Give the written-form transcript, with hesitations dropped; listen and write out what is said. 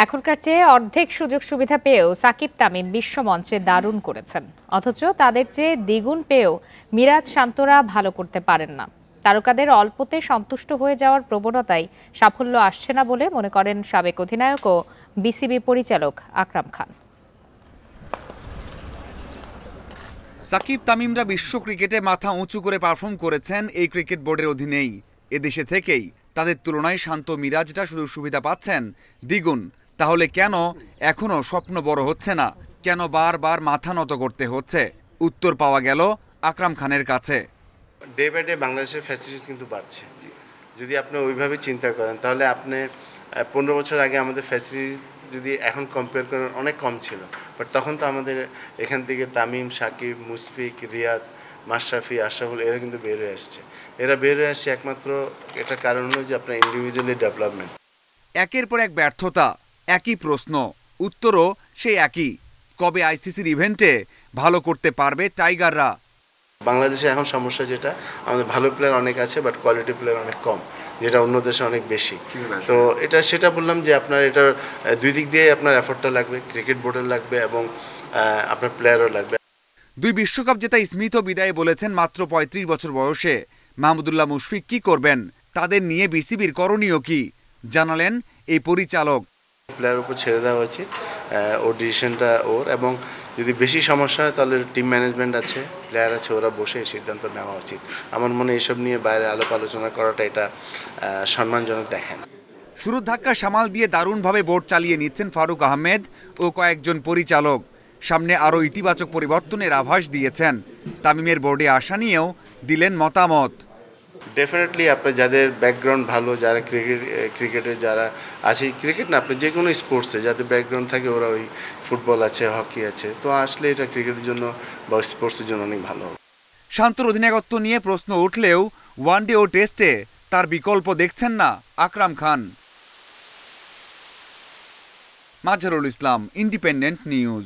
এখনকার চেয়ে অর্ধেক সুযোগ সুবিধা পেয়েও সাকিব তামিম বিশ্বমঞ্চে দারুণ করেছেন। অথচ তাদের চেয়ে দ্বিগুণ পেয়েও মিরাজ শান্তরা ভালো করতে পারেন না। তারকাদের অল্পতে সন্তুষ্ট হয়ে যাওয়ার প্রবণতায় সাফল্য আসছে না বলে মনে করেন সাবেক অধিনায়ক ও বিসিবি পরিচালক আকরাম খান। সাকিব তামিমরা বিশ্ব ক্রিকেটে মাথা উঁচু করে পারফর্ম করেছেন এই ক্রিকেট বোর্ডের অধীনেই। এদেশে থেকেই তাদের তুলনায় শান্ত মিরাজরা সুযোগ সুবিধা পাচ্ছেন দ্বিগুণ। তাহলে কেন এখনো স্বপ্ন বড় হচ্ছে না? কেন বারবার মাথা নত করতে হচ্ছে? উত্তর পাওয়া গেল আকরাম খানের কাছে। ডে বাই ডে বাংলাদেশের ফ্যাসিলিটিস কিন্তু বাড়ছে। যদি আপনি ওইভাবে চিন্তা করেন তাহলে আপনি 15 বছর আগে আমাদের ফ্যাসিলিটিস যদি এখন কম্পেয়ার করেন অনেক কম ছিল, বাট তখন তো আমাদের এখান থেকে তামিম, সাকিব, মুশফিক, রিয়াদ, মাশরাফি, আশরাফুল এরা কিন্তু বের হয়ে আসছে। এরা বের হয়ে আসছে একমাত্র এটা কারণ হলো যে আপনার ইন্ডিভিজুয়ালি ডেভেলপমেন্ট। একের পর এক ব্যর্থতা, একই প্রশ্ন, উত্তরও সেই একই। কবে আইসিসির ইভেন্টে ভালো করতে পারবে টাইগাররা? বাংলাদেশে এখন সমস্যা যেটা, আমাদের ভালো প্লেয়ার অনেক আছে বাট কোয়ালিটি প্লেয়ার অনেক কম, যেটা অন্য দেশে অনেক বেশি। তো সেটা বললাম যে আপনার এটার দুই দিক দিয়ে আপনার এফোর্টটা লাগবে, ক্রিকেট বোর্ডের লাগবে এবং আপনার প্লেয়ারও লাগবে। দুই বিশ্বকাপ জেতা স্মিথ বিদায় বলেছেন মাত্র 35 বছর বয়সে। মাহমুদুল্লাহ মুশফিক কি করবেন? তাদের নিয়ে বিসিবির করণীয় কি জানালেন এই পরিচালক। প্লেয়ার উপর ছেড়ে দেওয়া উচিত, ওর ডিসিশনটা ওর, এবং যদি বেশি সমস্যা হয় তাহলে টিম ম্যানেজমেন্ট আছে, প্লেয়ার আছে, ওরা বসে এই সিদ্ধান্ত নেওয়া উচিত। আমার মনে হয় এসব নিয়ে বাইরে আলাপ আলোচনা করাটা এটা সম্মানজনক দেখেন। শুরুর ধাক্কা সামাল দিয়ে দারুণভাবে বোর্ড চালিয়ে নিচ্ছেন ফারুক আহমেদ ও কয়েকজন পরিচালক। সামনে আরও ইতিবাচক পরিবর্তনের আভাস দিয়েছেন। তামিমের বোর্ডে আসা নিয়েও দিলেন মতামত। ডেফিনেটলি আপনার যাদের ব্যাকগ্রাউন্ড ভালো, যারা ক্রিকেটে যারা আছে, ক্রিকেট না আপনি যে কোনো স্পোর্টসে যাদের ব্যাকগ্রাউন্ড থাকে, ওরা ওই ফুটবল আছে, হকি আছে, তো আসলে এটা ক্রিকেটের জন্য বা স্পোর্টসের জন্য অনেক ভালো। শান্তর অধিনায়কত্ব নিয়ে প্রশ্ন উঠলেও ওয়ানডে ও টেস্টে তার বিকল্প দেখছেন না আকরাম খান। Mazharul Islam, independent news.